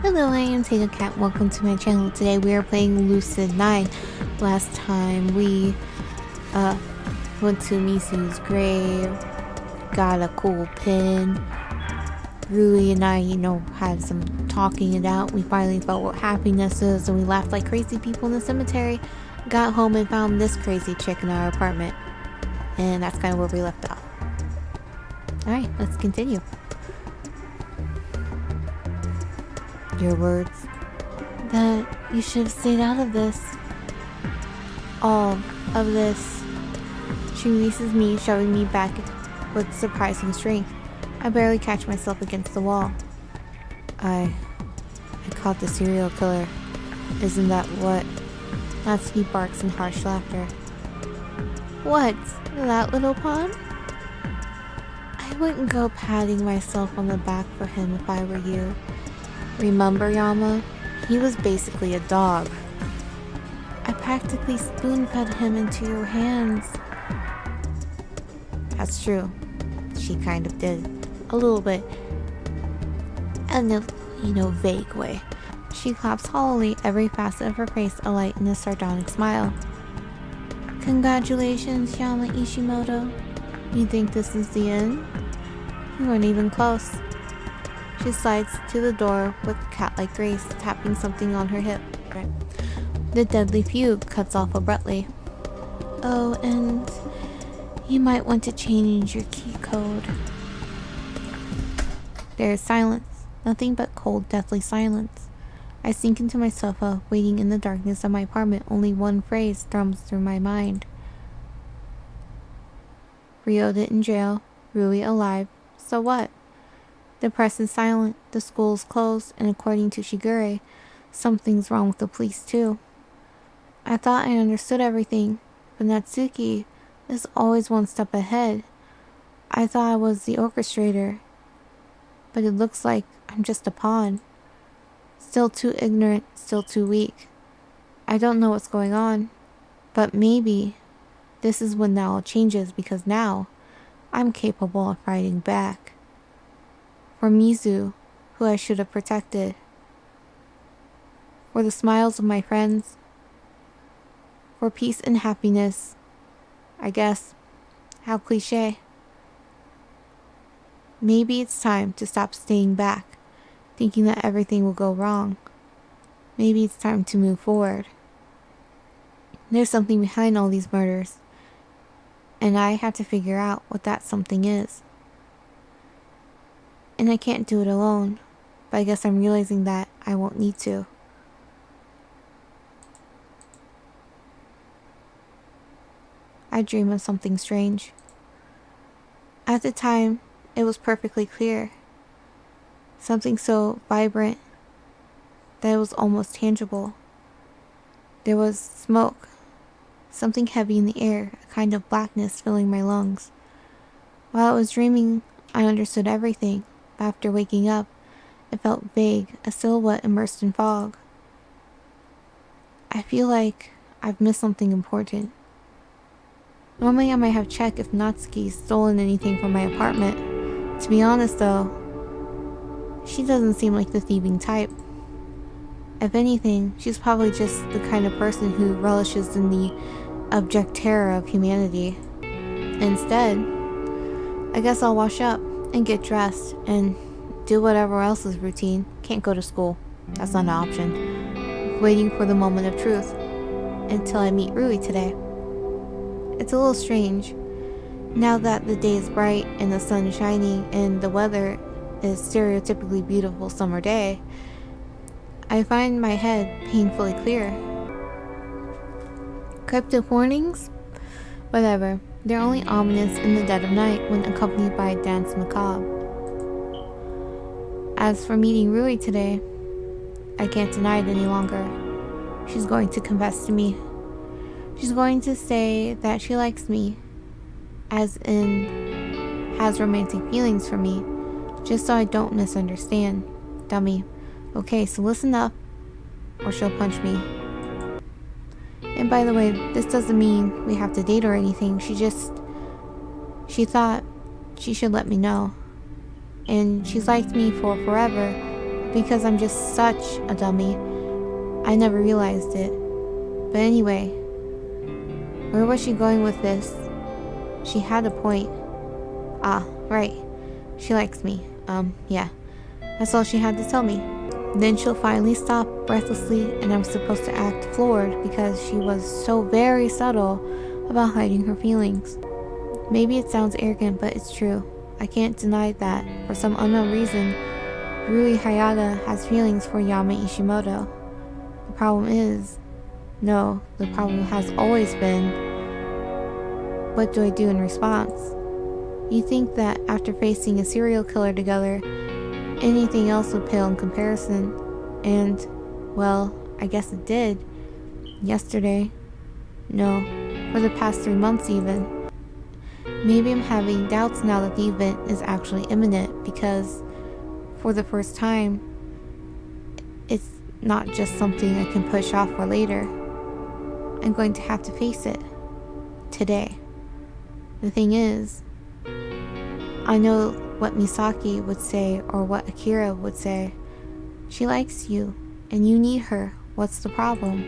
Hello, I am tatocat. Welcome to my channel. Today we are playing Lucid9. Last time we went to Misu's grave, got a cool pin. Rui and I, had some talking it out. We finally felt what happiness is, and we laughed like crazy people in the cemetery. Got home and found this crazy chick in our apartment. And that's kind of where we left off. Alright, let's continue. Your words. That you should have stayed out of this. All of this. She releases me, shoving me back with surprising strength. I barely catch myself against the wall. I caught the serial killer. Isn't that what? Natsuki barks in harsh laughter. What? That little pawn? I wouldn't go patting myself on the back for him if I were you. Remember, Yama? He was basically a dog. I practically spoon-fed him into your hands. That's true. She kind of did. A little bit. In a, vague way. She claps hollowly, every facet of her face alight in a sardonic smile. Congratulations, Yama Ishimoto. You think this is the end? You weren't even close. She slides to the door with cat-like grace, tapping something on her hip. The deadly fugue cuts off abruptly. Oh, and you might want to change your key code. There is silence. Nothing but cold, deathly silence. I sink into my sofa, waiting in the darkness of my apartment. Only one phrase thrums through my mind. Ryota in jail, Rui alive. So what? The press is silent, the school is closed, and according to Shigure, something's wrong with the police too. I thought I understood everything, but Natsuki is always one step ahead. I thought I was the orchestrator, but it looks like I'm just a pawn. Still too ignorant, still too weak. I don't know what's going on, but maybe this is when that all changes, because now I'm capable of fighting back. For Mizu, who I should have protected. For the smiles of my friends. For peace and happiness. I guess. How cliche. Maybe it's time to stop staying back, thinking that everything will go wrong. Maybe it's time to move forward. There's something behind all these murders, and I have to figure out what that something is. And I can't do it alone, but I guess I'm realizing that I won't need to. I dream of something strange. At the time, it was perfectly clear. Something so vibrant that it was almost tangible. There was smoke, something heavy in the air, a kind of blackness filling my lungs. While I was dreaming, I understood everything. After waking up, it felt vague, a silhouette immersed in fog. I feel like I've missed something important. Normally I might have checked if Natsuki's stolen anything from my apartment. To be honest though, she doesn't seem like the thieving type. If anything, she's probably just the kind of person who relishes in the abject terror of humanity. Instead, I guess I'll wash up and get dressed and do whatever else is routine. Can't go to school. That's not an option. Waiting for the moment of truth until I meet Rui today. It's a little strange. Now that the day is bright and the sun is shining and the weather is stereotypically beautiful summer day, I find my head painfully clear. Cryptic warnings? Whatever. They're only ominous in the dead of night when accompanied by a dance macabre. As for meeting Rui today, I can't deny it any longer. She's going to confess to me. She's going to say that she likes me, as in has romantic feelings for me, just so I don't misunderstand. Dummy. Okay, so listen up, or she'll punch me. And by the way, this doesn't mean we have to date or anything. She thought she should let me know. And she's liked me for forever, because I'm just such a dummy. I never realized it. But anyway, where was she going with this? She had a point. Ah, right. She likes me. Yeah. That's all she had to tell me. Then she'll finally stop breathlessly, and I'm supposed to act floored because she was so very subtle about hiding her feelings. Maybe it sounds arrogant, but it's true. I can't deny that, for some unknown reason, Rui Hayata has feelings for Yama Ishimoto. The problem is... No, the problem has always been... What do I do in response? You think that after facing a serial killer together, anything else would pale in comparison. And, well, I guess it did. Yesterday. No, for the past 3 months even. Maybe I'm having doubts now that the event is actually imminent because, for the first time, it's not just something I can push off for later. I'm going to have to face it. Today. The thing is, I know what Misaki would say or what Akira would say. She likes you, and you need her. What's the problem?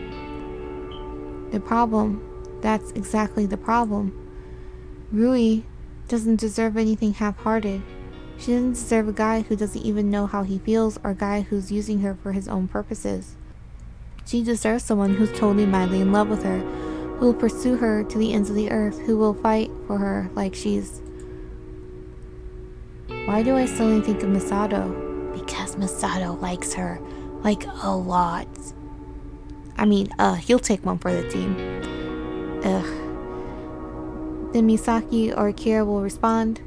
The problem? That's exactly the problem. Rui doesn't deserve anything half-hearted. She doesn't deserve a guy who doesn't even know how he feels or a guy who's using her for his own purposes. She deserves someone who's totally madly in love with her, who will pursue her to the ends of the earth, who will fight for her like she's... Why do I suddenly think of Misato? Because Misato likes her, like a lot. I mean, he'll take one for the team. Ugh. Then Misaki or Akira will respond,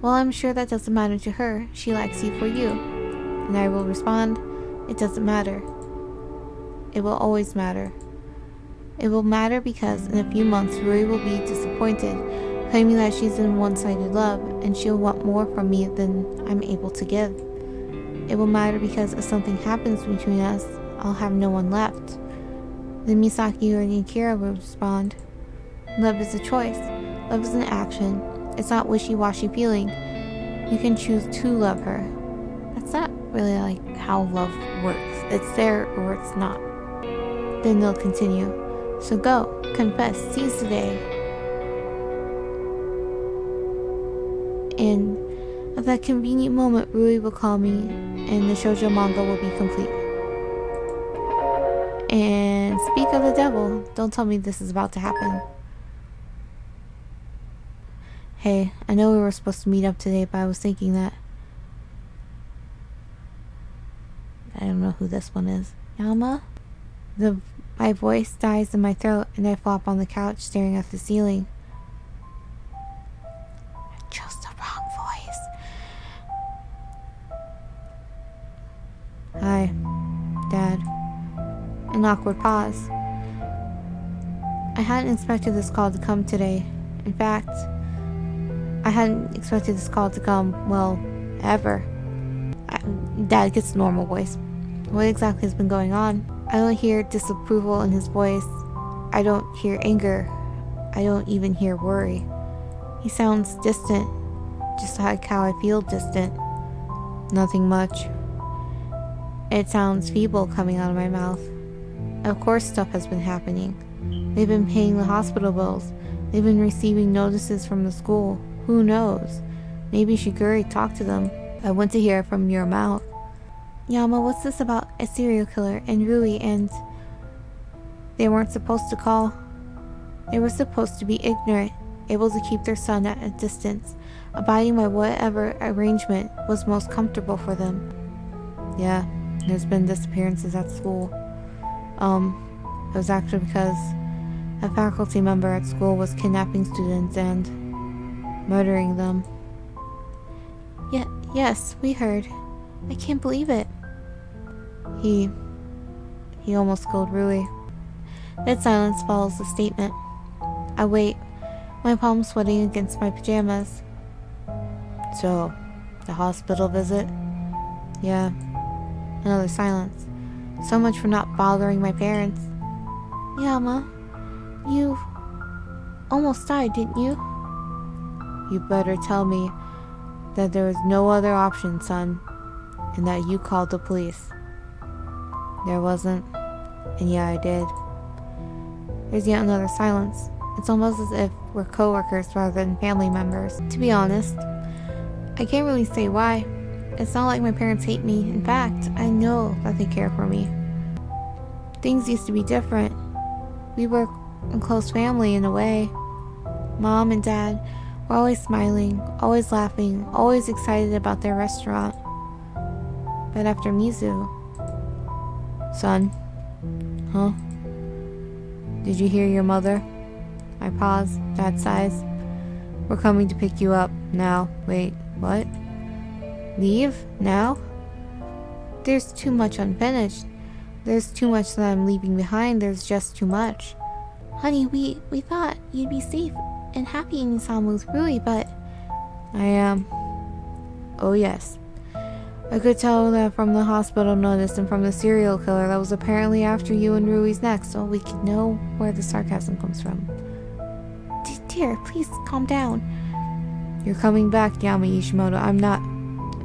well, I'm sure that doesn't matter to her. She likes you for you. And I will respond, it doesn't matter. It will always matter. It will matter because in a few months Rui will be disappointed, claiming that she's in one-sided love and she'll want more from me than I'm able to give. It will matter because if something happens between us, I'll have no one left. Then Misaki or Akira will respond, love is a choice. Love is an action. It's not wishy-washy feeling. You can choose to love her. That's not really like how love works. It's there or it's not. Then they'll continue. So go, confess, seize the day. And at that convenient moment, Rui will call me and the shoujo manga will be complete. And speak of the devil, don't tell me this is about to happen. Hey, I know we were supposed to meet up today, but I was thinking that... I don't know who this one is. Yama? My voice dies in my throat and I flop on the couch staring at the ceiling. I chose the wrong voice. Hi, Dad. An awkward pause. I hadn't expected this call to come today. In fact, I hadn't expected this call to come, well, ever. Dad gets normal voice. What exactly has been going on? I don't hear disapproval in his voice. I don't hear anger. I don't even hear worry. He sounds distant, just like how I feel distant. Nothing much. It sounds feeble coming out of my mouth. Of course stuff has been happening. They've been paying the hospital bills. They've been receiving notices from the school. Who knows? Maybe Shiguri talked to them. I want to hear it from your mouth. Yama, what's this about a serial killer and Rui and... They weren't supposed to call. They were supposed to be ignorant, able to keep their son at a distance, abiding by whatever arrangement was most comfortable for them. Yeah, there's been disappearances at school. It was actually because a faculty member at school was kidnapping students and murdering them. Yes, we heard. I can't believe it. He almost killed Rui. Dead silence follows the statement. I wait, my palms sweating against my pajamas. So, the hospital visit? Yeah. Another silence. So much for not bothering my parents. Yama, you almost died, didn't you? You better tell me that there was no other option, son. and that you called the police. There wasn't, and yeah, I did. There's yet another silence. It's almost as if we're co-workers rather than family members. To be honest, I can't really say why. It's not like my parents hate me. In fact, I know that they care for me. Things used to be different. We were a close family in a way. Mom and Dad were always smiling, always laughing, always excited about their restaurant. But after Mizu... Son? Huh? Did you hear your mother? I pause. Dad sighs. We're coming to pick you up. Now. Wait, what? Leave? Now? There's too much unfinished. There's too much that I'm leaving behind. There's just too much. Honey, we thought you'd be safe and happy in Isamu with Rui, but... I am. Oh yes. I could tell that from the hospital notice and from the serial killer that was apparently after you and Rui's neck, so we could know where the sarcasm comes from. Dear, please calm down. You're coming back, Yama Ishimoto. I'm not.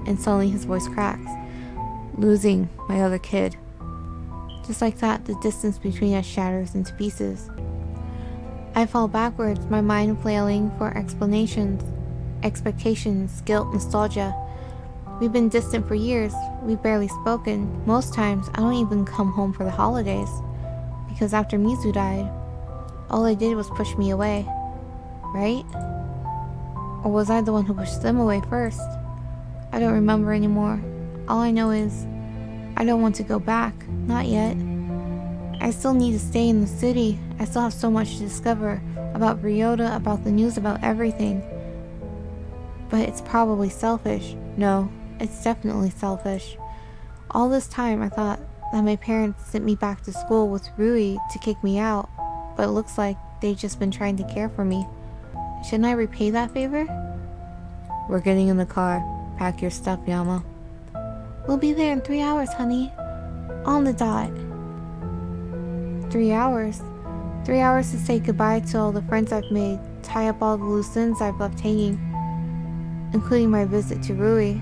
And suddenly his voice cracks. Losing my other kid. Just like that, the distance between us shatters into pieces. I fall backwards, my mind flailing for explanations, expectations, guilt, nostalgia. We've been distant for years. We've barely spoken. Most times, I don't even come home for the holidays. Because after Mizu died, all they did was push me away. Right? Or was I the one who pushed them away first? I don't remember anymore. All I know is, I don't want to go back. Not yet. I still need to stay in the city. I still have so much to discover. About Ryota, about the news, about everything. But it's probably selfish. No, it's definitely selfish. All this time I thought that my parents sent me back to school with Rui to kick me out. But it looks like they've just been trying to care for me. Shouldn't I repay that favor? We're getting in the car. Pack your stuff, Yama. We'll be there in 3 hours, honey. On the dot. 3 hours? 3 hours to say goodbye to all the friends I've made, tie up all the loose ends I've left hanging, including my visit to Rui,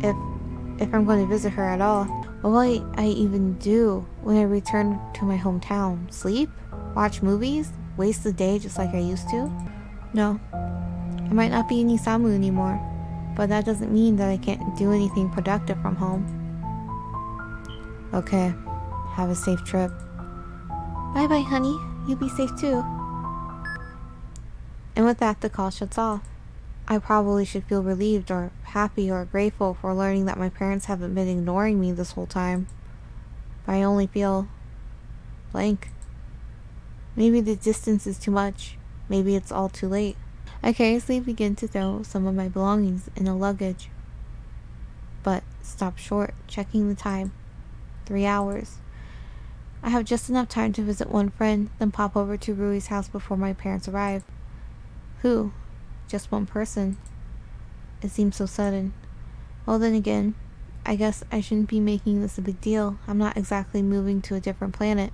if I'm going to visit her at all. What will I even do when I return to my hometown? Sleep? Watch movies? Waste the day just like I used to? No. I might not be in Isamu anymore, but that doesn't mean that I can't do anything productive from home. Okay. Have a safe trip. Bye-bye, honey. You be safe too. And with that, the call shuts off. I probably should feel relieved or happy or grateful for learning that my parents haven't been ignoring me this whole time. But I only feel blank. Maybe the distance is too much. Maybe it's all too late. I carelessly begin to throw some of my belongings in a luggage, but stop short, checking the time. 3 hours. I have just enough time to visit one friend, then pop over to Rui's house before my parents arrive. Who? Just one person. It seems so sudden. Well, then again, I guess I shouldn't be making this a big deal. I'm not exactly moving to a different planet.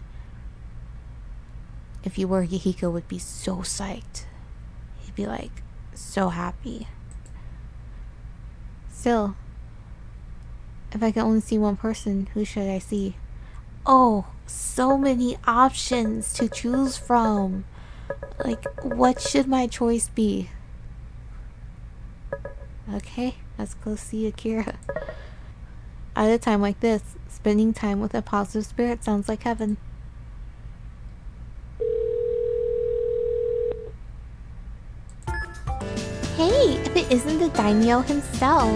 If you were, Yahiko would be so psyched. He'd be like, so happy. Still, if I can only see one person, who should I see? Oh, so many options to choose from. Like, what should my choice be? Okay, let's go see Akira. At a time like this, spending time with a positive spirit sounds like heaven. Hey, if it isn't the daimyo himself.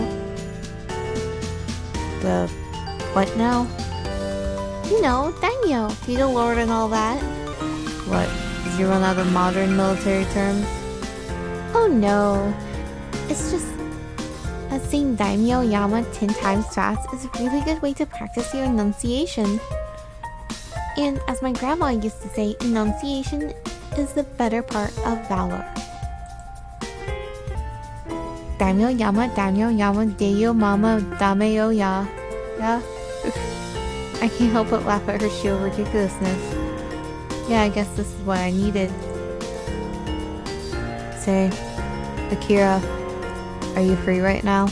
The what now? You know, daimyo, feudal lord and all that. What, did you run out of modern military terms? Oh no, it's just that saying daimyo yama 10 times fast is a really good way to practice your enunciation. And as my grandma used to say, enunciation is the better part of valor. Daimyo yama, deyo mama, dameo ya. Yeah? I can't help but laugh at her sheer ridiculousness. Yeah, I guess this is what I needed. Say, Akira, are you free right now?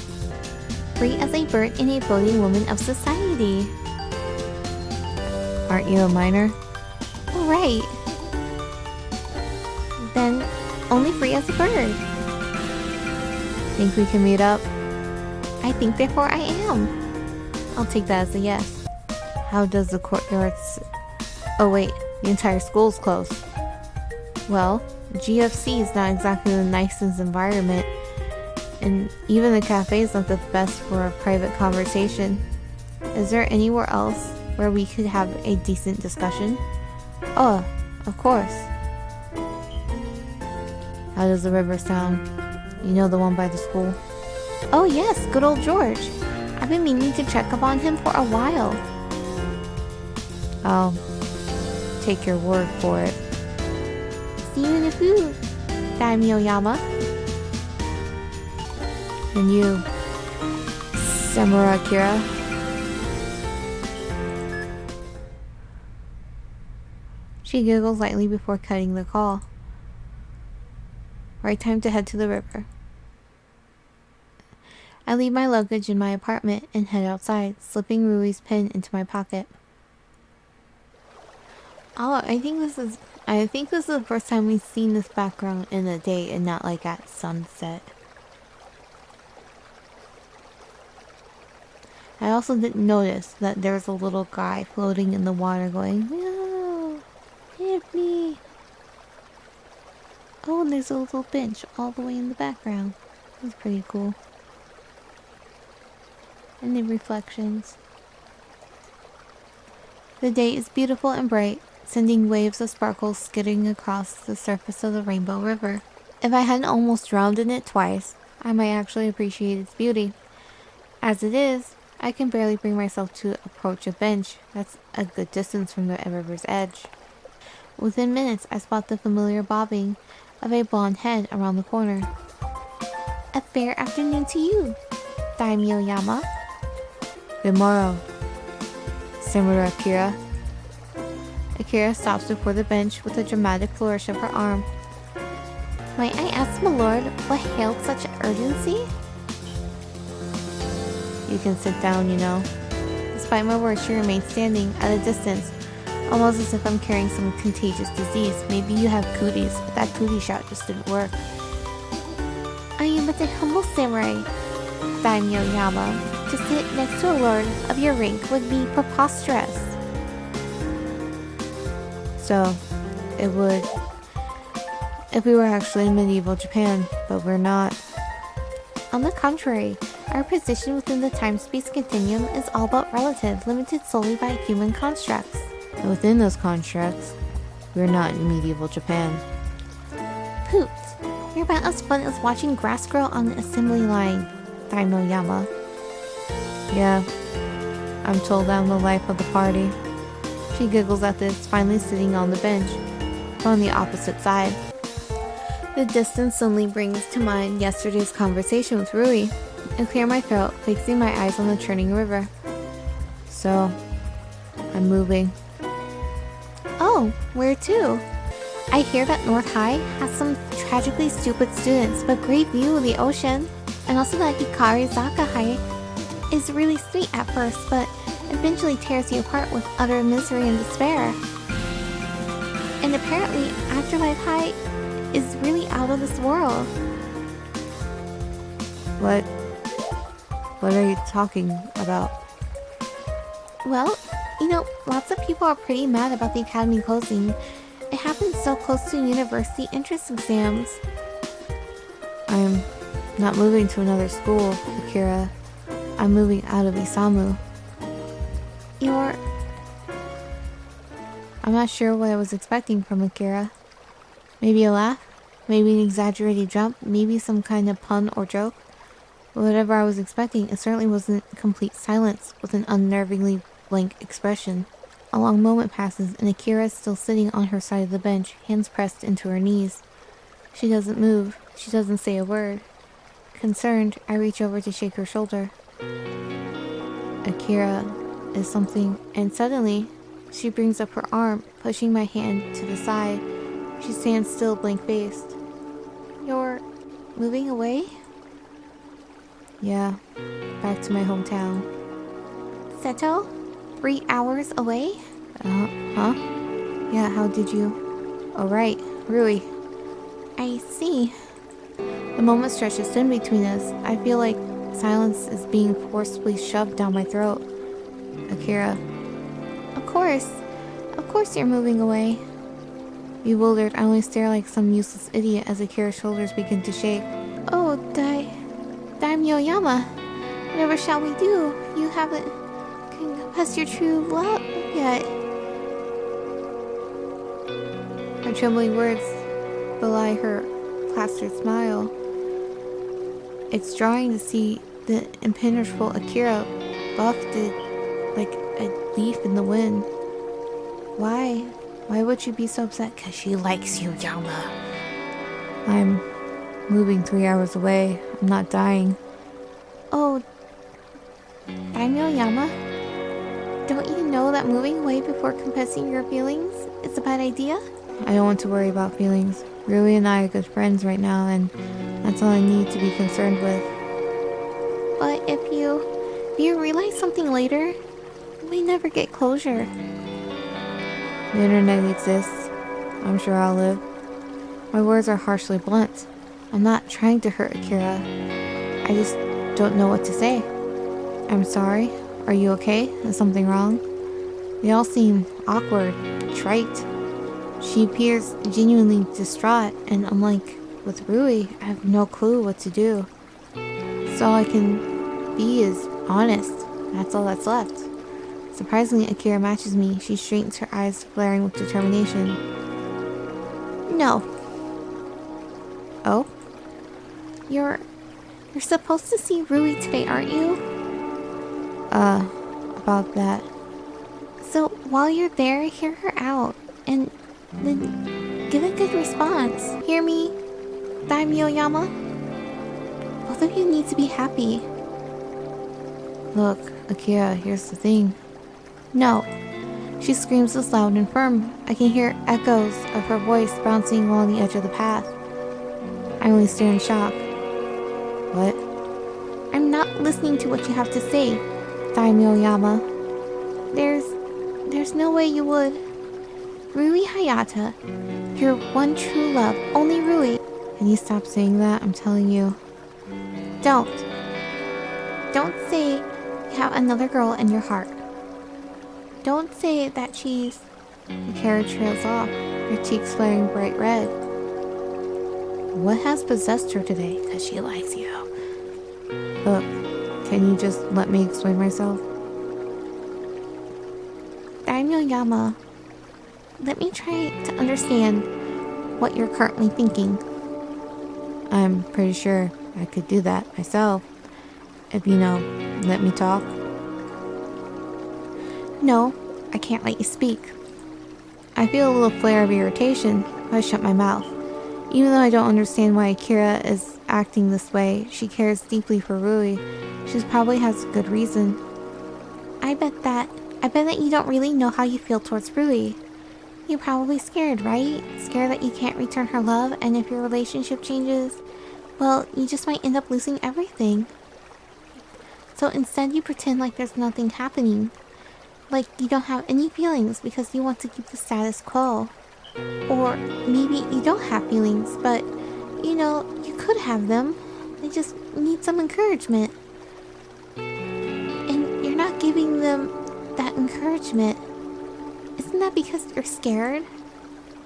free as a bird and a floating woman of society. Aren't you a minor? Oh, right. Then, only free as a bird. Think we can meet up? I think therefore I am. I'll take that as a yes. How does the courtyard Oh wait, the entire school's closed. Well, GFC is not exactly the nicest environment, and even the cafe is not the best for a private conversation. Is there anywhere else where we could have a decent discussion? Oh, of course. How does the river sound? You know, the one by the school? Oh yes, good old George. I've been meaning to check up on him for a while. I'll take your word for it. See you in a few, Daimyo Yama. And you, Samurai Kira. She giggles lightly before cutting the call. Right time to head to the river. I leave my luggage in my apartment and head outside, slipping Rui's pin into my pocket. Oh, I think this is the first time we've seen this background in the day and not like at sunset. I also didn't notice that there's a little guy floating in the water going, "No, hit me." Oh, and there's a little bench all the way in the background. That's pretty cool. And the reflections. The day is beautiful and bright, sending waves of sparkles skittering across the surface of the Rainbow River. If I hadn't almost drowned in it twice, I might actually appreciate its beauty. As it is, I can barely bring myself to approach a bench that's a good distance from the river's edge. Within minutes, I spot the familiar bobbing of a blonde head around the corner. A fair afternoon to you, Daimyo Yama. Good morrow, Samurai Akira. Akira stops before the bench with a dramatic flourish of her arm. Might I ask, my lord, what hailed such urgency? You can sit down, you know. Despite my words, she remains standing at a distance, almost as if I'm carrying some contagious disease. Maybe you have cooties, but that cootie shot just didn't work. I am but a humble samurai, Daimyo Yama. To sit next to a lord of your rank would be preposterous. So, it would if we were actually in medieval Japan, but we're not. On the contrary, our position within the time-space continuum is all but relative, limited solely by human constructs. And within those constructs, we're not in medieval Japan. Poot, you're about as fun as watching grass grow on the assembly line, Daimyo Yama. Yeah, I'm told I'm the life of the party. She giggles at this, finally sitting on the bench, but on the opposite side. The distance suddenly brings to mind yesterday's conversation with Rui. I clear my throat, fixing my eyes on the churning river. So, I'm moving. Oh, where to? I hear that North High has some tragically stupid students, but great view of the ocean. And also that Hikari Zaka High is really sweet at first, but eventually tears you apart with utter misery and despair. And apparently, Afterlife High is really out of this world. What are you talking about? Well, you know, lots of people are pretty mad about the academy closing. It happened so close to university entrance exams. I'm not moving to another school, Akira. I'm moving out of Isamu. I'm not sure what I was expecting from Akira. Maybe a laugh? Maybe an exaggerated jump? Maybe some kind of pun or joke? But whatever I was expecting, it certainly wasn't complete silence with an unnervingly blank expression. A long moment passes and Akira is still sitting on her side of the bench, hands pressed into her knees. She doesn't move. She doesn't say a word. Concerned, I reach over to shake her shoulder. Akira is something, and suddenly, she brings up her arm, pushing my hand to the side. She stands still, blank-faced. You're moving away? Yeah, back to my hometown. Seto? 3 hours away? Huh? Yeah, how did you... Oh, right. Rui. I see. The moment stretches thin between us. I feel like silence is being forcibly shoved down my throat. Akira. Of course. Of course you're moving away. Bewildered, I only stare like some useless idiot as Akira's shoulders begin to shake. Oh, Daimyo Yama. Whatever shall we do? You haven't confessed your true love yet. Her trembling words belie her plastered smile. It's jarring to see the impenetrable Akira buffeted like a leaf in the wind. Why? Why would you be so upset? 'Cause she likes you, Yama. I'm moving 3 hours away. I'm not dying. Oh, Daimyo Yama? Don't you know that moving away before confessing your feelings is a bad idea? I don't want to worry about feelings. Rui and I are good friends right now, and that's all I need to be concerned with. But if you realize something later, you may never get closure. The internet exists. I'm sure I'll live. My words are harshly blunt. I'm not trying to hurt Akira. I just don't know what to say. I'm sorry. Are you okay? Is something wrong? They all seem awkward, trite. She appears genuinely distraught, and unlike with Rui, I have no clue what to do. So all I can be is honest. That's all that's left. Surprisingly, Akira matches me. She straightens her eyes, glaring with determination. No. Oh? You're supposed to see Rui today, aren't you? About that. So while you're there, hear her out, and then give a good response. Hear me, Daimyo Yama? Both of you need to be happy. Look, Akira, here's the thing. No. She screams this loud and firm. I can hear echoes of her voice bouncing along the edge of the path. I only stare in shock. What? I'm not listening to what you have to say, Daimyo Yama. There's no way you would. Rui Hayata, your one true love, only Rui. Can you stop saying that? I'm telling you. Don't say you have another girl in your heart. Don't say that she's... Akira trails off, her cheeks flaring bright red. What has possessed her today? 'Cause she likes you. Look, can you just let me explain myself? Daimyo Yama, let me try to understand what you're currently thinking. I'm pretty sure I could do that myself. If let me talk. No, I can't let you speak. I feel a little flare of irritation, but I shut my mouth. Even though I don't understand why Akira is acting this way, she cares deeply for Rui. She probably has good reason. I bet that you don't really know how you feel towards Rui. You're probably scared, right? Scared that you can't return her love, and if your relationship changes, well, you just might end up losing everything. So instead you pretend like there's nothing happening. Like you don't have any feelings because you want to keep the status quo. Or maybe you don't have feelings, but you could have them. They just need some encouragement. And you're not giving them that encouragement. Isn't that because you're scared?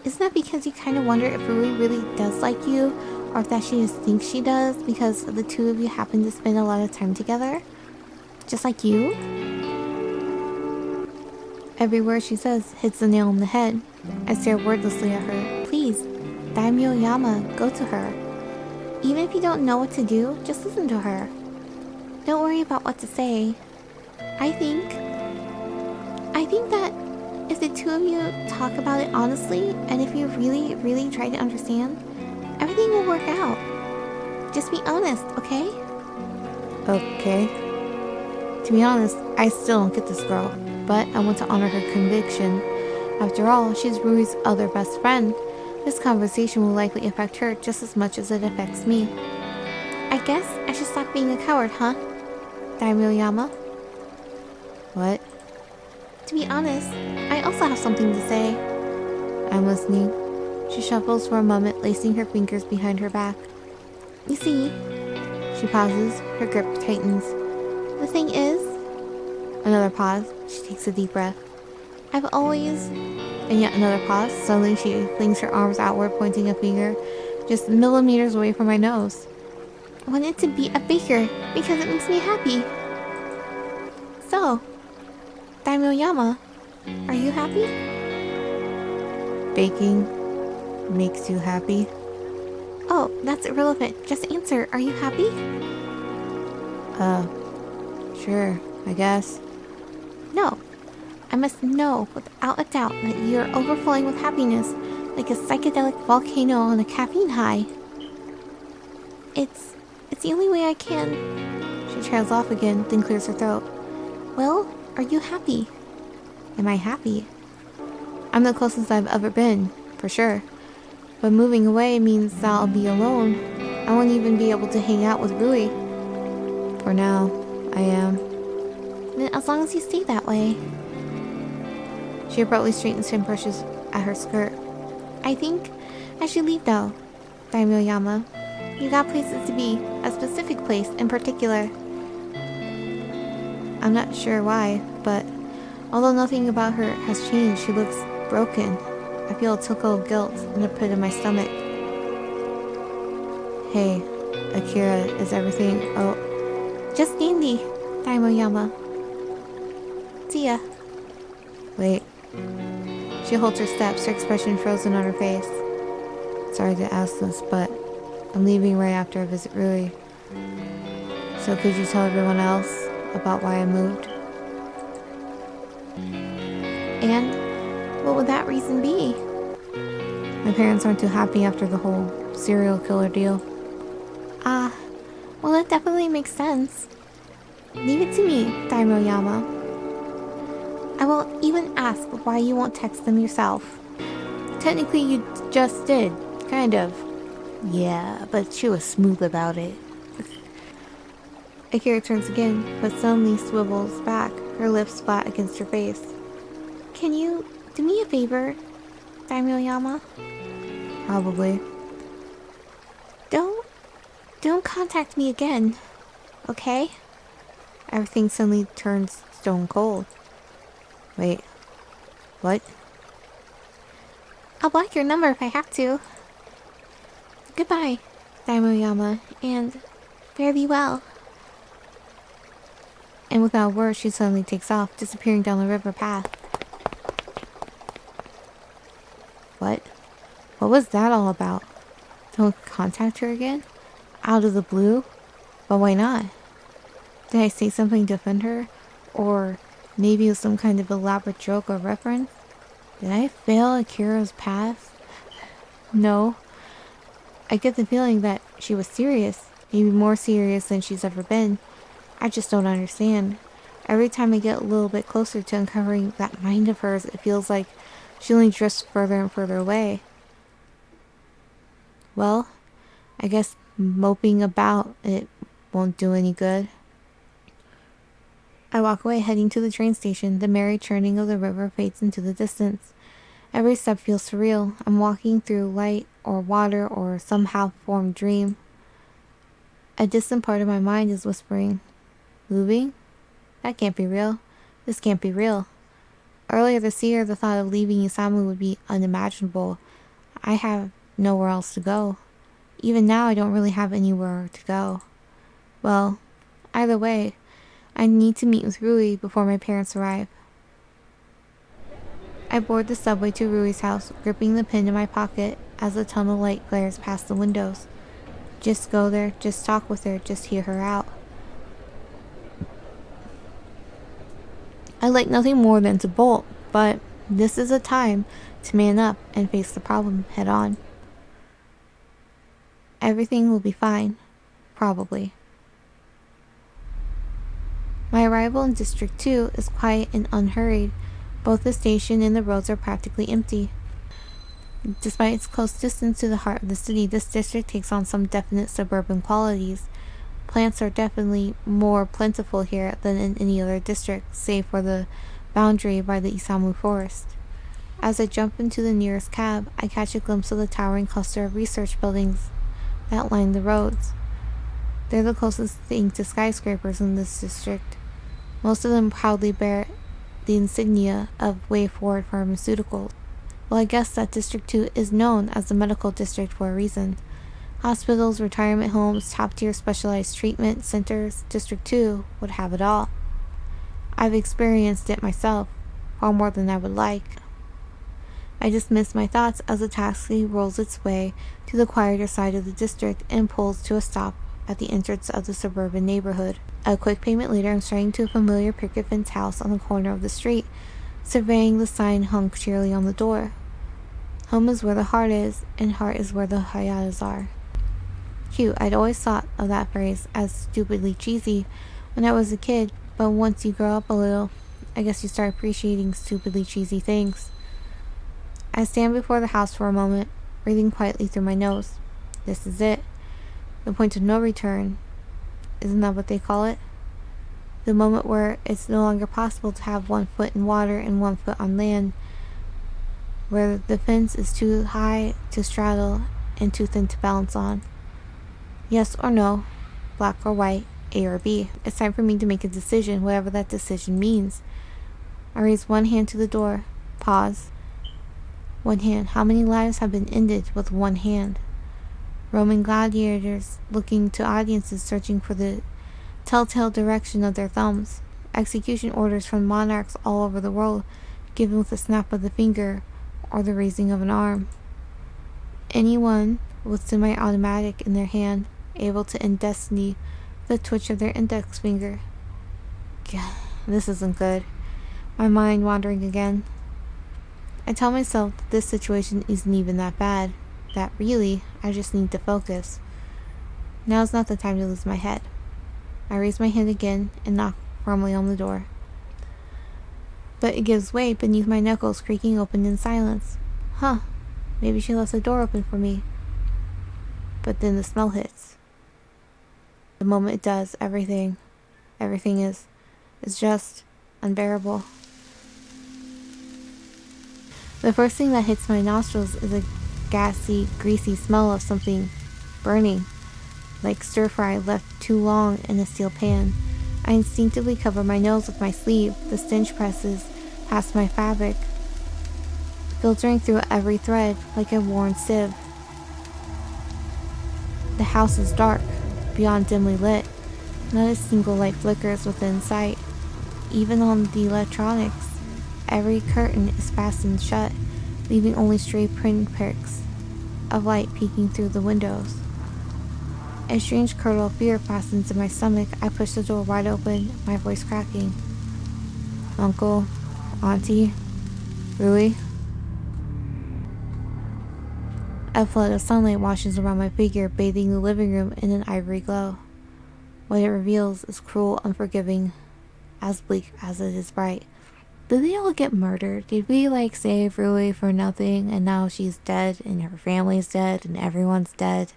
Isn't that because you kind of wonder if Rui really does like you, or if that she just thinks she does because the two of you happen to spend a lot of time together? Just like you? Every word she says hits the nail on the head. I stare wordlessly at her. Please, Daimyo Yama, go to her. Even if you don't know what to do, just listen to her. Don't worry about what to say. I think that if the two of you talk about it honestly, and if you really, really try to understand, everything will work out. Just be honest, okay? Okay. To be honest, I still don't get this girl, but I want to honor her conviction. After all, she's Rui's other best friend. This conversation will likely affect her just as much as it affects me. I I guess I should stop being a coward, huh? Daimyo Yama? What? To be honest, I also have something to say. I'm listening. She shuffles for a moment, lacing her fingers behind her back. You see, She pauses, her grip tightens. the thing is, Another pause. She takes a deep breath. I've always... And yet another pause. Suddenly she flings her arms outward, pointing a finger just millimeters away from my nose. wanted to be a baker because it makes me happy. So, Daimyo Yama, are you happy? Baking makes you happy? Oh, that's irrelevant. Just answer, are you happy? Sure, I guess. No. I must know without a doubt that you're overflowing with happiness like a psychedelic volcano on a caffeine high. It's the only way I can... She trails off again, then clears her throat. Well, are you happy? Am I happy? I'm the closest I've ever been, for sure. But moving away means that I'll be alone. I won't even be able to hang out with Rui. For now, I am. Then as long as you stay that way. She abruptly straightens and brushes at her skirt. I think I should leave though, Daimyo Yama. You got places to be, a specific place in particular. I'm not sure why, but although nothing about her has changed, she looks broken. I feel a tickle of guilt in the pit of my stomach. Hey, Akira, is everything... Oh, Just dandy, Daimyo Yama. See ya. wait. She holds her steps, her expression frozen on her face. Sorry to ask this, but I'm leaving right after I visit Rui. So could you tell everyone else about why I moved? And what would that reason be? My parents aren't too happy after the whole serial killer deal. Ah, well that definitely makes sense. Leave it to me, Daimyo Yama. I won't even ask why you won't text them yourself. Technically, you just did. Kind of. Yeah, but she was smooth about it. Akira turns again, but suddenly swivels back, her lips flat against her face. Can you do me a favor, Daimyo Yama? Probably. Don't contact me again, okay? Everything suddenly turns stone cold. Wait. What? I'll block your number if I have to. Goodbye, Daimyo Yama, and fare thee well. And without a word, she suddenly takes off, disappearing down the river path. What? What was that all about? Don't contact her again? Out of the blue? But why not? Did I say something to offend her? Or maybe it was some kind of elaborate joke or reference? Did I fail Akira's path? No. I get the feeling that she was serious, maybe more serious than she's ever been. I just don't understand. Every time I get a little bit closer to uncovering that mind of hers, it feels like she only drifts further and further away. Well, I guess moping about it won't do any good. I walk away, heading to the train station. The merry churning of the river fades into the distance. Every step feels surreal. I'm walking through light or water or some half-formed dream. A distant part of my mind is whispering, "Moving? That can't be real. This can't be real." Earlier this year, the thought of leaving Isamu would be unimaginable. I have nowhere else to go. Even now, I don't really have anywhere to go. Well, either way, I need to meet with Rui before my parents arrive. I board the subway to Rui's house, gripping the pin in my pocket as the tunnel light glares past the windows. Just go there, just talk with her, just hear her out. I'd like nothing more than to bolt, but this is a time to man up and face the problem head on. Everything will be fine. Probably. My arrival in District 2 is quiet and unhurried. Both the station and the roads are practically empty. Despite its close distance to the heart of the city, this district takes on some definite suburban qualities. Plants are definitely more plentiful here than in any other district, save for the boundary by the Isamu forest. As I jump into the nearest cab, I catch a glimpse of the towering cluster of research buildings that line the roads. They're the closest thing to skyscrapers in this district. Most of them proudly bear the insignia of Way Forward Pharmaceuticals. Well, I guess that District 2 is known as the medical district for a reason. Hospitals, retirement homes, top-tier specialized treatment centers, District 2 would have it all. I've experienced it myself, far more than I would like. I dismiss my thoughts as the taxi rolls its way to the quieter side of the district and pulls to a stop at the entrance of the suburban neighborhood. A quick payment later, I'm straying to a familiar picket fence house on the corner of the street, surveying the sign hung cheerily on the door. Home is where the heart is, and heart is where the Hayatas are. Cute, I'd always thought of that phrase as stupidly cheesy when I was a kid, but once you grow up a little, I guess you start appreciating stupidly cheesy things. I stand before the house for a moment, breathing quietly through my nose. This is it. The point of no return. Isn't that what they call it? The moment where it's no longer possible to have 1 foot in water and 1 foot on land, where the fence is too high to straddle and too thin to balance on. Yes or no, black or white, A or B. It's time for me to make a decision, whatever that decision means. I raise one hand to the door. Pause. One hand. How many lives have been ended with one hand? Roman gladiators looking to audiences searching for the telltale direction of their thumbs. Execution orders from monarchs all over the world, given with a snap of the finger or the raising of an arm. Anyone with semi-automatic in their hand, able to end destiny with a twitch of their index finger. Gah, this isn't good. My mind wandering again. I tell myself that this situation isn't even that bad, that really, I just need to focus. Now's not the time to lose my head. I raise my hand again and knock firmly on the door. But it gives way beneath my knuckles, creaking open in silence. Huh, maybe she left the door open for me. But then the smell hits. The moment it does, everything is just unbearable. The first thing that hits my nostrils is a gassy, greasy smell of something burning, like stir-fry left too long in a steel pan. I instinctively cover my nose with my sleeve. The stench presses past my fabric, filtering through every thread like a worn sieve. The house is dark, beyond dimly lit. Not a single light flickers within sight. Even on the electronics, every curtain is fastened shut, leaving only stray pinpricks of light peeking through the windows. A strange curdle of fear fastens in my stomach. I push the door wide open, my voice cracking. Uncle, Auntie, Rui. A flood of sunlight washes around my figure, bathing the living room in an ivory glow. What it reveals is cruel, unforgiving, as bleak as it is bright. Did they all get murdered? Did we save Rui for nothing and now she's dead and her family's dead and everyone's dead?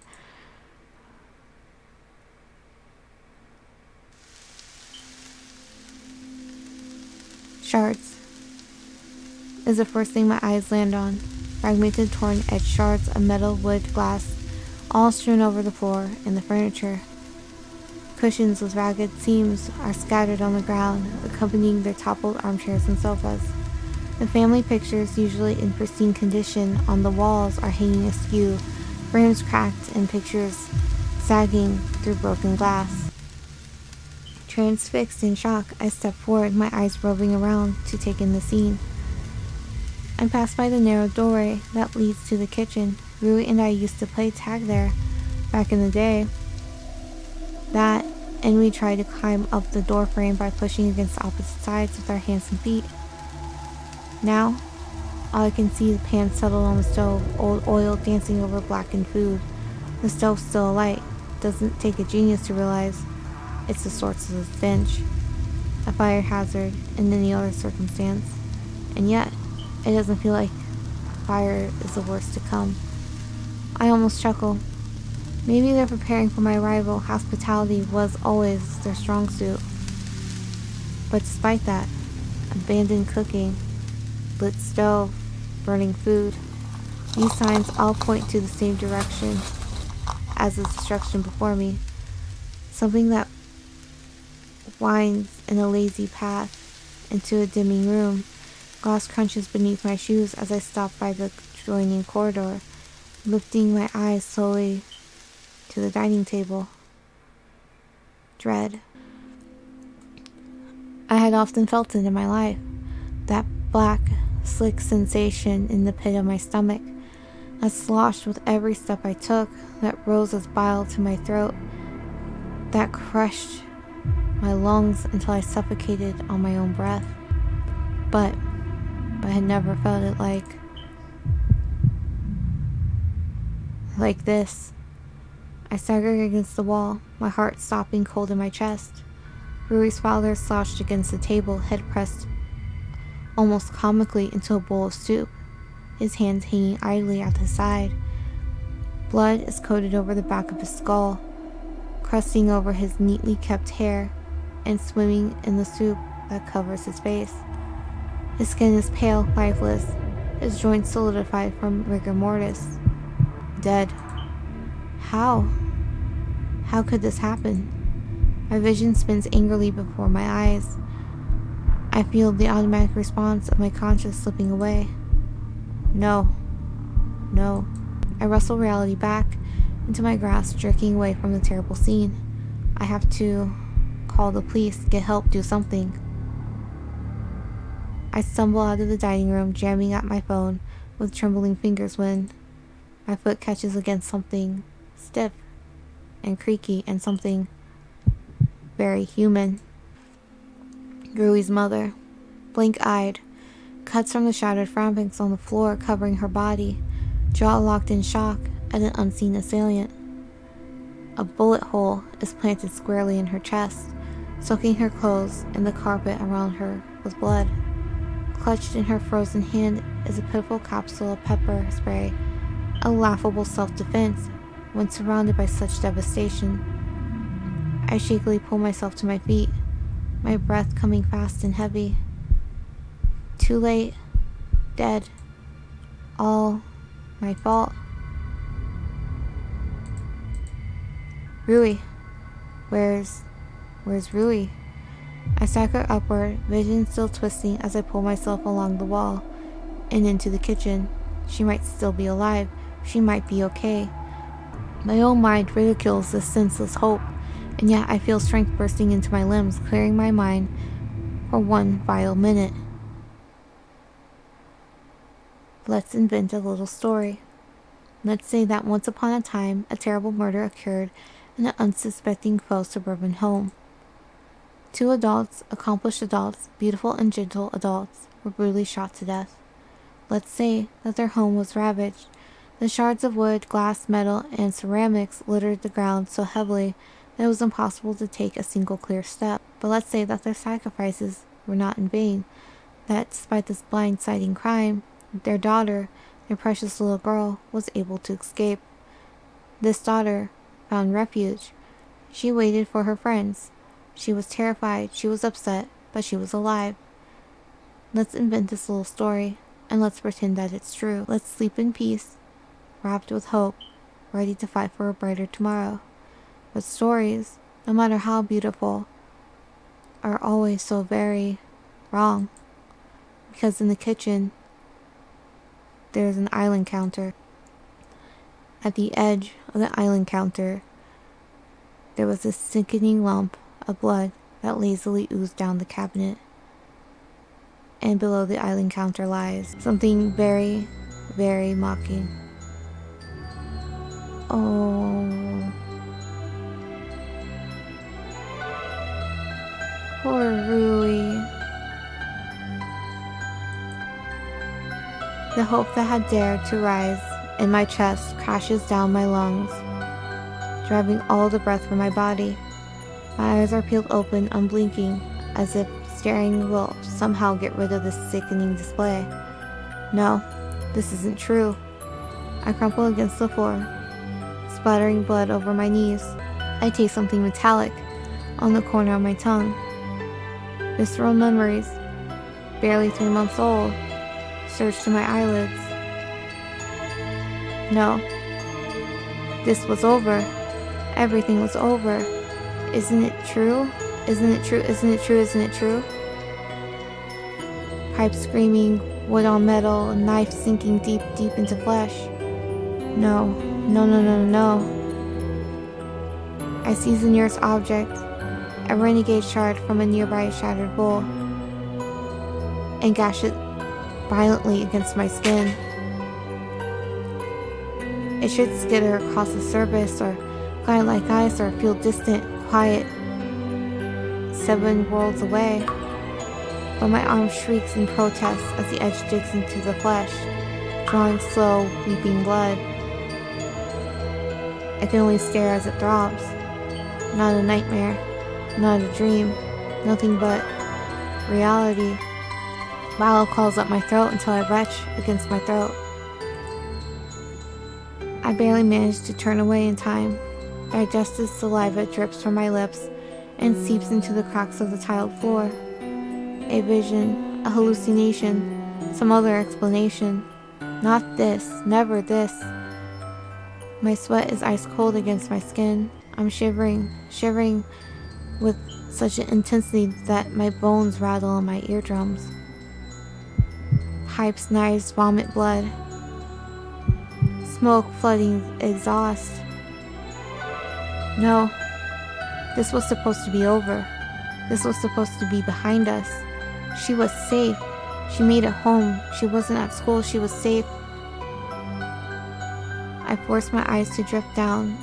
Shards is the first thing my eyes land on. Fragmented, torn edged shards of metal, wood, glass, all strewn over the floor and the furniture. Cushions with ragged seams are scattered on the ground, accompanying their toppled armchairs and sofas. The family pictures, usually in pristine condition, on the walls are hanging askew, frames cracked and pictures sagging through broken glass. Transfixed in shock, I step forward, my eyes roving around to take in the scene. I pass by the narrow doorway that leads to the kitchen. Rui and I used to play tag there back in the day. That, and we tried to climb up the door frame by pushing against opposite sides with our hands and feet. Now, all I can see is the pan settled on the stove, old oil dancing over blackened food. The stove's still alight. Doesn't take a genius to realize it's the source of the stench. A fire hazard in any other circumstance. And yet, it doesn't feel like fire is the worst to come. I almost chuckle. Maybe they're preparing for my arrival. Hospitality was always their strong suit. But despite that, abandoned cooking, lit stove, burning food, these signs all point to the same direction as the destruction before me. Something that winds in a lazy path into a dimming room. Glass crunches beneath my shoes as I stop by the adjoining corridor, lifting my eyes slowly to the dining table. Dread. I had often felt it in my life. That black, slick sensation in the pit of my stomach that sloshed with every step I took, that rose as bile to my throat, that crushed my lungs until I suffocated on my own breath. But I had never felt it like this. I staggered against the wall, my heart stopping cold in my chest. Rui's father slouched against the table, head pressed almost comically into a bowl of soup, his hands hanging idly at his side. Blood is coated over the back of his skull, crusting over his neatly kept hair and swimming in the soup that covers his face. His skin is pale, lifeless, his joints solidified from rigor mortis. Dead. How? How could this happen? My vision spins angrily before my eyes. I feel the automatic response of my conscience slipping away. No. I wrestle reality back into my grasp, jerking away from the terrible scene. I have to call the police, get help, do something. I stumble out of the dining room, jamming at my phone with trembling fingers when my foot catches against something stiff and creaky and something very human. Rui's mother, blank-eyed, cuts from the shattered fabrics on the floor covering her body, jaw locked in shock at an unseen assailant. A bullet hole is planted squarely in her chest, soaking her clothes and the carpet around her with blood. Clutched in her frozen hand is a pitiful capsule of pepper spray, a laughable self-defense when surrounded by such devastation. I shakily pull myself to my feet, my breath coming fast and heavy. Too late. Dead. All my fault. Rui. Where's Rui? I stagger upward, vision still twisting as I pull myself along the wall and into the kitchen. She might still be alive. She might be okay. My own mind ridicules this senseless hope, and yet I feel strength bursting into my limbs, clearing my mind for one vile minute. Let's invent a little story. Let's say that once upon a time, a terrible murder occurred in an unsuspecting faux suburban home. 2 adults, accomplished adults, beautiful and gentle adults, were brutally shot to death. Let's say that their home was ravaged. The shards of wood, glass, metal, and ceramics littered the ground so heavily that it was impossible to take a single clear step. But let's say that their sacrifices were not in vain, that despite this blindsiding crime, their daughter, their precious little girl, was able to escape. This daughter found refuge. She waited for her friends. She was terrified, she was upset, but she was alive. Let's invent this little story, and let's pretend that it's true. Let's sleep in peace, wrapped with hope, ready to fight for a brighter tomorrow. But stories, no matter how beautiful, are always so very wrong. Because in the kitchen, there's an island counter. At the edge of the island counter, there was a sickening lump of blood that lazily oozed down the cabinet. And below the island counter lies something very, very mocking. Oh, poor Rui. The hope that had dared to rise in my chest crashes down my lungs, driving all the breath from my body. My eyes are peeled open, unblinking, as if staring will somehow get rid of this sickening display. No, this isn't true. I crumple against the floor, splattering blood over my knees. I taste something metallic on the corner of my tongue. Visceral memories, barely 3 months old, surge to my eyelids. No. This was over. Everything was over. Isn't it true? Isn't it true? Isn't it true? Isn't it true? Pipe screaming, wood on metal, a knife sinking deep, deep into flesh. No, no, no, no, no. I seize the nearest object, a renegade shard from a nearby shattered bowl, and gash it violently against my skin. It should skitter across the surface or glide like ice or feel distant, quiet, 7 worlds away. But my arm shrieks in protest as the edge digs into the flesh, drawing slow, weeping blood. I can only stare as it throbs. Not a nightmare, not a dream, nothing but reality. Bile calls up my throat until I retch against my throat. I barely manage to turn away in time. Digested saliva drips from my lips and seeps into the cracks of the tiled floor. A vision, a hallucination, some other explanation. Not this, never this. My sweat is ice cold against my skin. I'm shivering, shivering with such an intensity that my bones rattle in my eardrums. Pipes, knives, vomit blood. Smoke flooding exhaust. No, this was supposed to be over. This was supposed to be behind us. She was safe. She made it home. She wasn't at school. She was safe. I forced my eyes to drift down,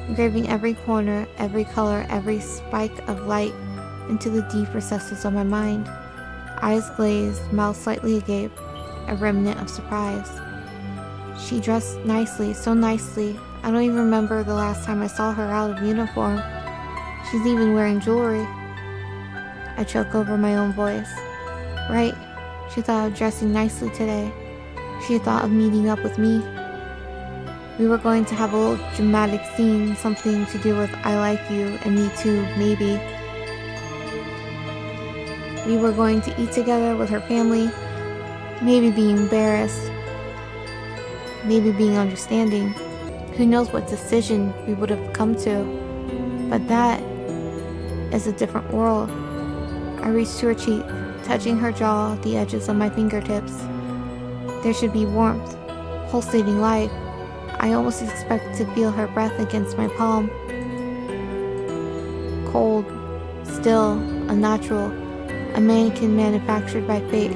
engraving every corner, every color, every spike of light into the deep recesses of my mind. Eyes glazed, mouth slightly agape, a remnant of surprise. She dressed nicely, so nicely. I don't even remember the last time I saw her out of uniform. She's even wearing jewelry. I choke over my own voice. Right, she thought of dressing nicely today. She had thought of meeting up with me. We were going to have a little dramatic scene, something to do with I like you and me too, maybe. We were going to eat together with her family, maybe being embarrassed, maybe being understanding. Who knows what decision we would have come to. But that is a different world. I reached to her cheek, touching her jaw, the edges of my fingertips. There should be warmth, pulsating life. I almost expect to feel her breath against my palm. Cold, still, unnatural, a mannequin manufactured by fate.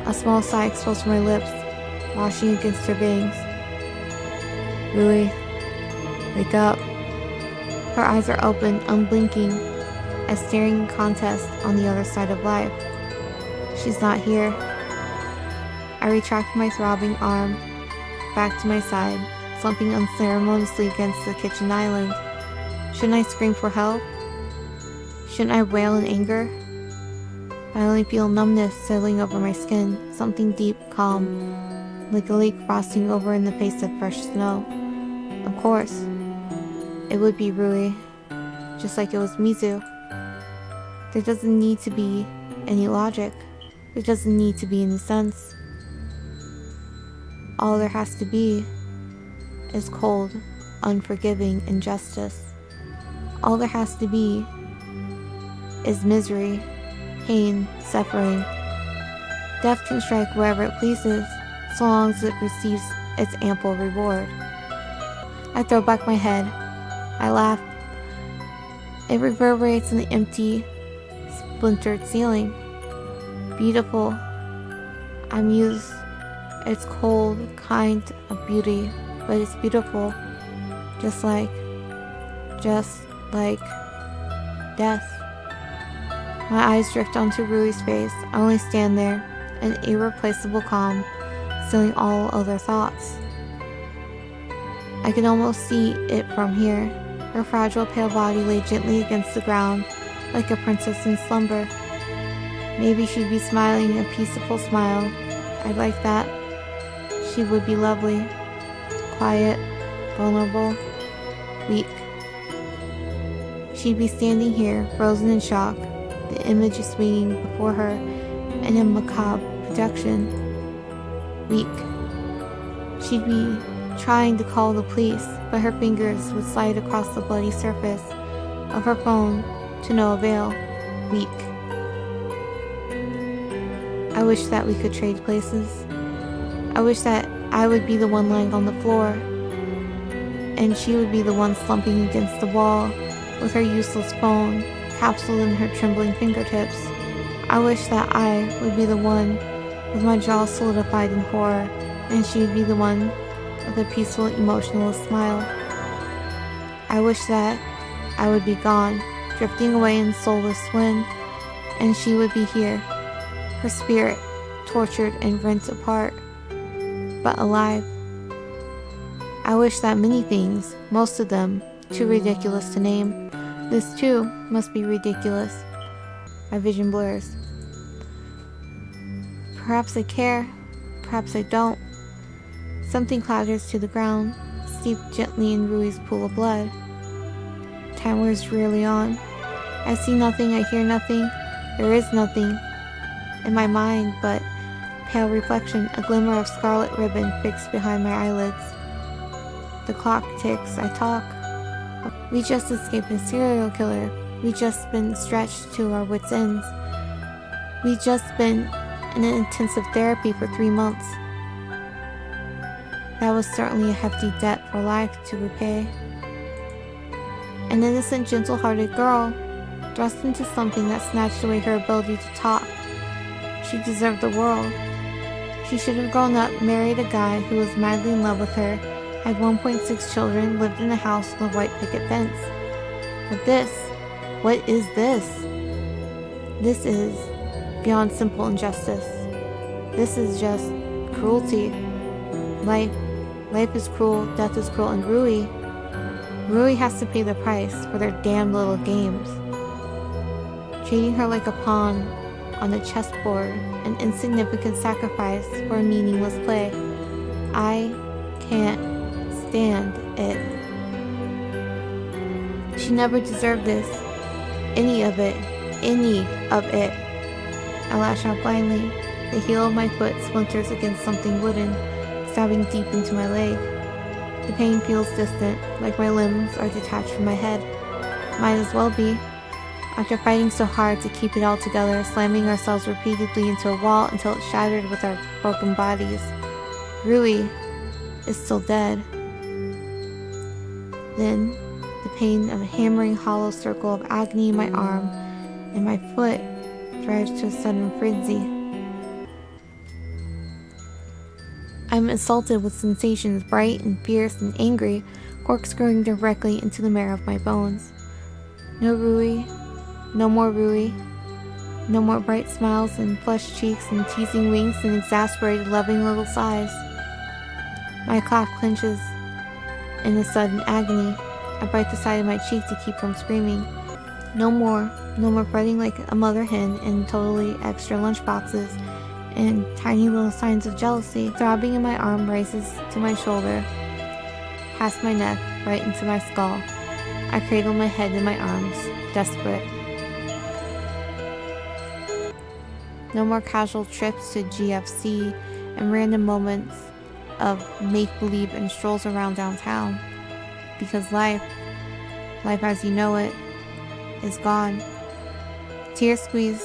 A small sigh exposed from my lips, washing against her bangs. Rui, wake up. Her eyes are open, unblinking, a staring contest on the other side of life. She's not here. I retract my throbbing arm back to my side, slumping unceremoniously against the kitchen island. Shouldn't I scream for help? Shouldn't I wail in anger? I only feel numbness settling over my skin, something deep, calm, like a lake frosting over in the face of fresh snow. Of course, it would be Rui, just like it was Mizu. There doesn't need to be any logic. There doesn't need to be any sense. All there has to be is cold, unforgiving injustice. All there has to be is misery, pain, suffering. Death can strike wherever it pleases, so long as it receives its ample reward. I throw back my head. I laugh. It reverberates in the empty, splintered ceiling. Beautiful. I muse. It's cold, kind of beauty, but it's beautiful. Just like death. My eyes drift onto Rui's face. I only stand there, an irreplaceable calm, stilling all other thoughts. I can almost see it from here. Her fragile pale body lay gently against the ground, like a princess in slumber. Maybe she'd be smiling a peaceful smile. I'd like that. She would be lovely, quiet, vulnerable. weak. She'd be standing here, frozen in shock, the image swinging before her in a macabre projection. Weak. She'd be trying to call the police, but her fingers would slide across the bloody surface of her phone to no avail. Weak. I wish that we could trade places. I wish that I would be the one lying on the floor, and she would be the one slumping against the wall with her useless phone capsuled in her trembling fingertips. I wish that I would be the one with my jaw solidified in horror, and she would be the one with a peaceful, emotionless smile. I wish that I would be gone, drifting away in soulless wind, and she would be here, her spirit tortured and rent apart, but alive. I wish that many things, most of them too ridiculous to name. This too must be ridiculous. My vision blurs. Perhaps I care, perhaps I don't. Something clatters to the ground, steeped gently in Rui's pool of blood. Time wears drearily on. I see nothing, I hear nothing. There is nothing in my mind but pale reflection, a glimmer of scarlet ribbon fixed behind my eyelids. The clock ticks, I talk. We just escaped a serial killer. We just been stretched to our wits' ends. We just been in an intensive therapy for 3 months. That was certainly a hefty debt for life to repay. An innocent, gentle-hearted girl thrust into something that snatched away her ability to talk. She deserved the world. She should have grown up, married a guy who was madly in love with her, had 1.6 children, lived in a house with a white picket fence. But this, what is this? This is beyond simple injustice. This is just cruelty. Life is cruel, death is cruel, and Rui has to pay the price for their damn little games. Treating her like a pawn on a chessboard, an insignificant sacrifice for a meaningless play. I can't stand it. She never deserved this. Any of it. I lash out blindly. The heel of my foot splinters against something wooden, stabbing deep into my leg. The pain feels distant, like my limbs are detached from my head. Might as well be. After fighting so hard to keep it all together, slamming ourselves repeatedly into a wall until it shattered with our broken bodies, Rui is still dead. Then, the pain of a hammering hollow circle of agony in my arm and my foot drives to a sudden frenzy. I'm assaulted with sensations bright and fierce and angry, corkscrewing directly into the marrow of my bones. No Rui, no more Rui, no more bright smiles and flushed cheeks and teasing winks and exasperated loving little sighs. My calf clenches in a sudden agony. I bite the side of my cheek to keep from screaming. No more fretting like a mother hen in totally extra lunchboxes and tiny little signs of jealousy. Throbbing in my arm rises to my shoulder, past my neck, right into my skull. I cradle my head in my arms, desperate. No more casual trips to GFC and random moments of make-believe and strolls around downtown. Because life as you know it, is gone. Tears squeeze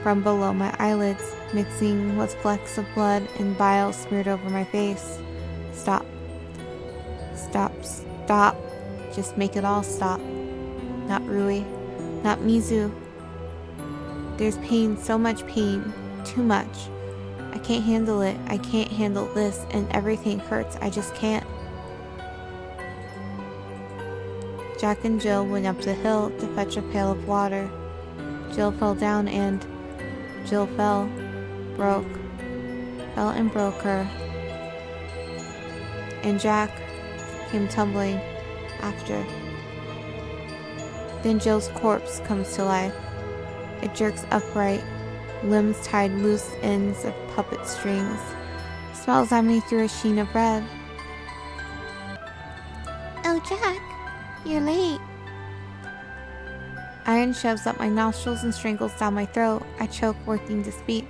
from below my eyelids, mixing with flecks of blood and bile smeared over my face. Stop. Stop. Stop. Just make it all stop. Not Rui. Not Mizu. There's pain, so much pain. Too much. I can't handle it. I can't handle this, and everything hurts. I just can't. Jack and Jill went up the hill to fetch a pail of water. Jill fell down and Jill fell and broke her. And Jack came tumbling after. Then Jill's corpse comes to life. It jerks upright, limbs tied loose ends of puppet strings. Smells at me through a sheen of red. Oh, Jack, You're late. Iron shoves up my nostrils and strangles down my throat. I choke, working to speak.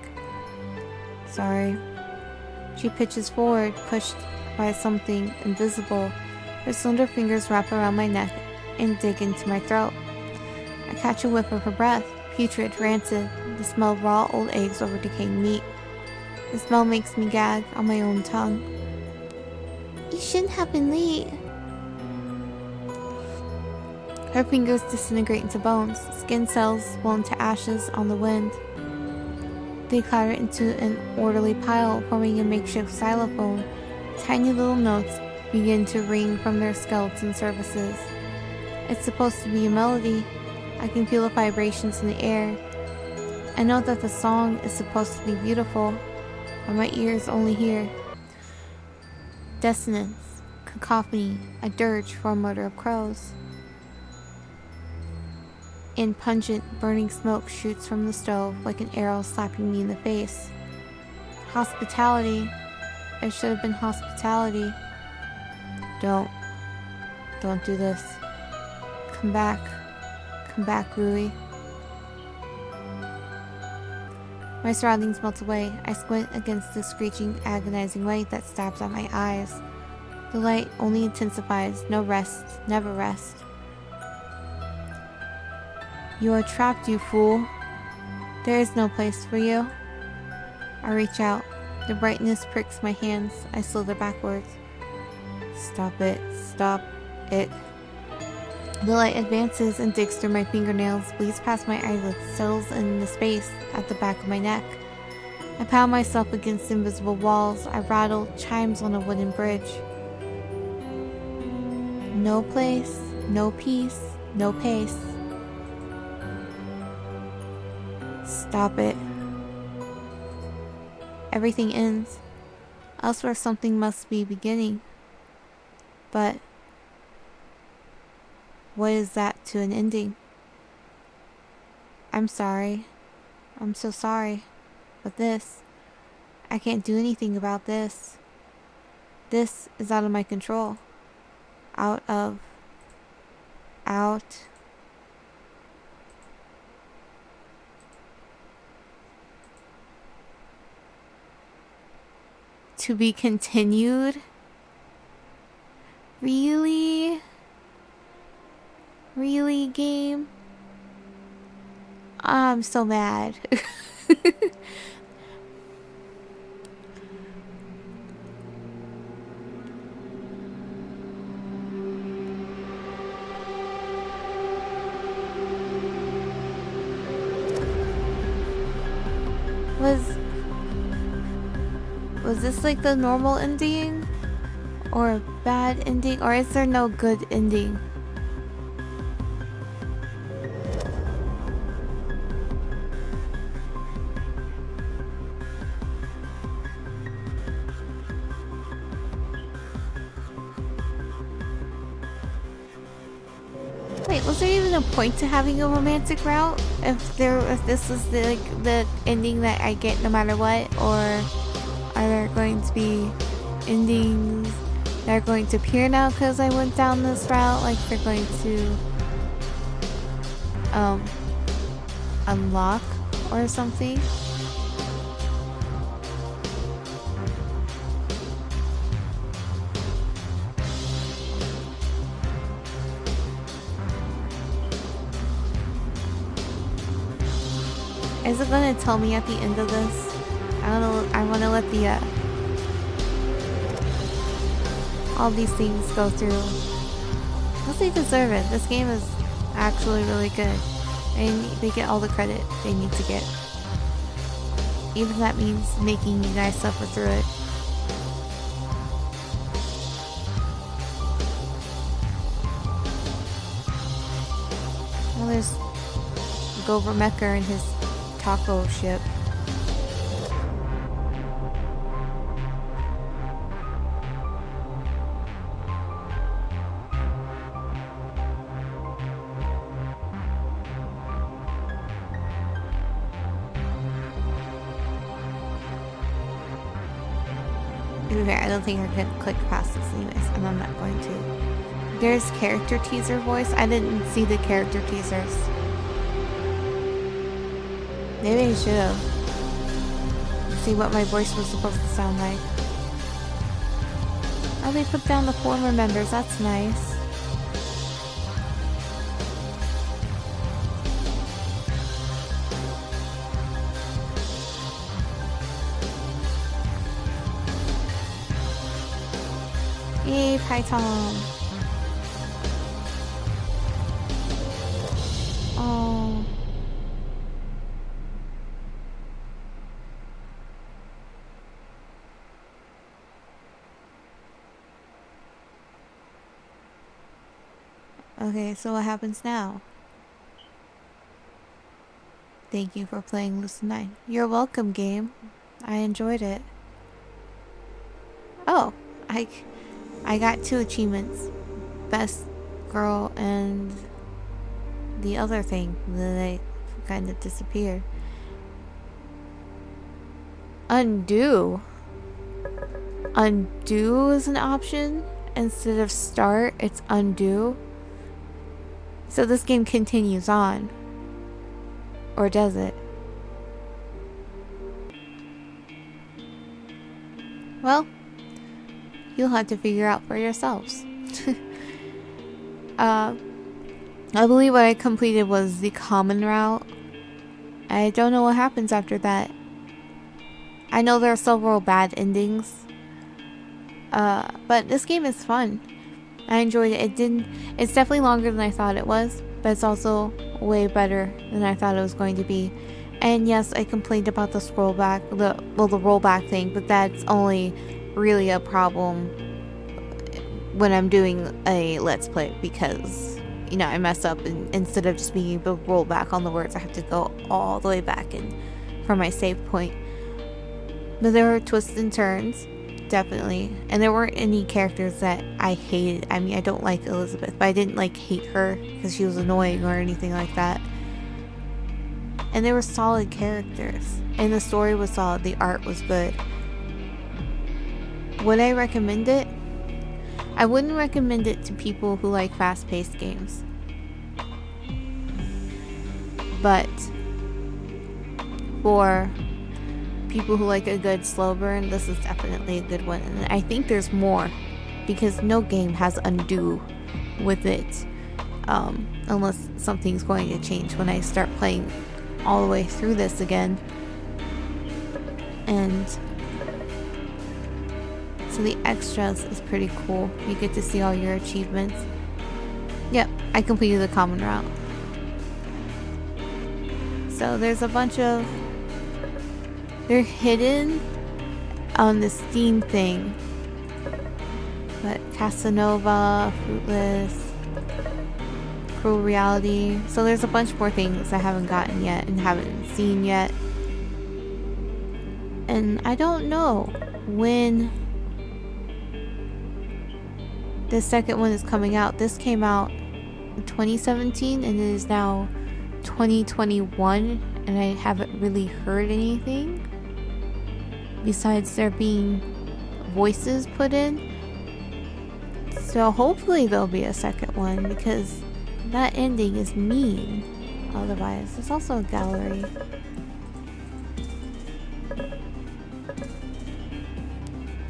Sorry. She pitches forward, pushed by something invisible. Her slender fingers wrap around my neck and dig into my throat. I catch a whiff of her breath, putrid, rancid, the smell of raw old eggs over decaying meat. The smell makes me gag on my own tongue. You shouldn't have been late. Her fingers disintegrate into bones, skin cells blown to ashes on the wind. They clatter into an orderly pile, forming a makeshift xylophone. Tiny little notes begin to ring from their skeleton surfaces. It's supposed to be a melody. I can feel the vibrations in the air. I know that the song is supposed to be beautiful, but my ears only hear dissonance, cacophony, a dirge for a murder of crows. And pungent, burning smoke shoots from the stove like an arrow slapping me in the face. Hospitality. It should have been hospitality. Don't do this. Come back, Rui. My surroundings melt away. I squint against the screeching, agonizing light that stabs at my eyes. The light only intensifies. No rest, never rest. You are trapped, you fool. There is no place for you. I reach out. The brightness pricks my hands. I slither backwards. Stop it. Stop it. The light advances and digs through my fingernails, bleeds past my eyelids, settles in the space at the back of my neck. I pound myself against invisible walls. I rattle chimes on a wooden bridge. No place, no peace, no pace. Stop it. Everything ends. Elsewhere something must be beginning. But what is that to an ending? I'm sorry. I'm so sorry. But this, I can't do anything about this. This is out of my control. Out. To be continued? Really? Really, game? I'm so mad. Was this like the normal ending? Or a bad ending? Or is there no good ending? Wait, was there even a point to having a romantic route? If this was the ending that I get no matter what, or are there going to be endings that are going to appear now because I went down this route? Like they're going to unlock or something? Is it gonna tell me at the end of this? I don't know. I want to let the all these things go through. Plus, they deserve it. This game is actually really good, and they get all the credit they need to get. Even if that means making you guys suffer through it. Well, there's Gover Mecker and his taco ship. To be fair, I don't think I can click past this anyways, and I'm not going to. There's character teaser voice. I didn't see the character teasers. Maybe I should have. See what my voice was supposed to sound like. Oh, they put down the former members. That's nice. Yay, Python. Oh. Okay, so what happens now? Thank you for playing Lucid9. You're welcome, game. I enjoyed it. Oh, I got 2 achievements. Best girl and the other thing that I kind of disappeared. Undo. Undo is an option. Instead of start, it's undo. So this game continues on. Or does it? Well, you'll have to figure out for yourselves. I believe what I completed was the common route. I don't know what happens after that. I know there are several bad endings. But this game is fun. I enjoyed it. It's definitely longer than I thought it was, but it's also way better than I thought it was going to be. And yes, I complained about the the rollback thing, but that's only really a problem when I'm doing a Let's Play because, you know, I mess up and instead of just being able to roll back on the words, I have to go all the way back in for my save point. But there were twists and turns, definitely. And there weren't any characters that I hated. I mean, I don't like Elizabeth, but I didn't like hate her because she was annoying or anything like that. And they were solid characters. And the story was solid. The art was good. Would I recommend it? I wouldn't recommend it to people who like fast-paced games. But for people who like a good slow burn, this is definitely a good one. And I think there's more because no game has undo with it unless something's going to change when I start playing all the way through this again. And so the extras is pretty cool. You get to see all your achievements. Yep, I completed the common route. So there's a bunch of... They're hidden on the Steam thing. But Casanova, Fruitless, Cruel Reality. So there's a bunch more things I haven't gotten yet and haven't seen yet. And I don't know when the second one is coming out. This came out in 2017 and it is now 2021 and I haven't really heard anything besides there being voices put in. So hopefully there'll be a second one because that ending is mean otherwise. There's also a gallery.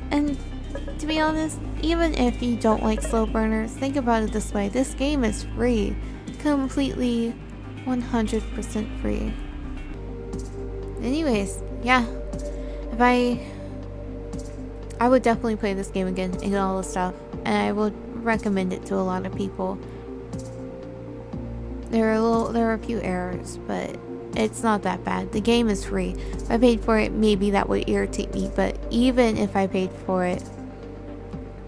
And to be honest, even if you don't like slow burners, think about it this way. This game is free. Completely 100% free. Anyways, yeah. If I would definitely play this game again and get all the stuff. And I would recommend it to a lot of people. There are a few errors, but it's not that bad. The game is free. If I paid for it, maybe that would irritate me, but even if I paid for it,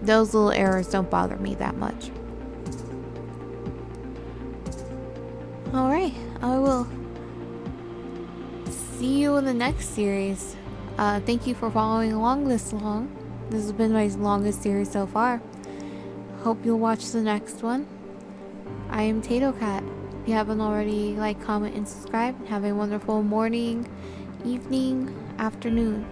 those little errors don't bother me that much. Alright, I will see you in the next series. Thank you for following along this long. This has been my longest series so far. Hope you'll watch the next one. I am tatocat. If you haven't already, like, comment, and subscribe. Have a wonderful morning, evening, afternoon.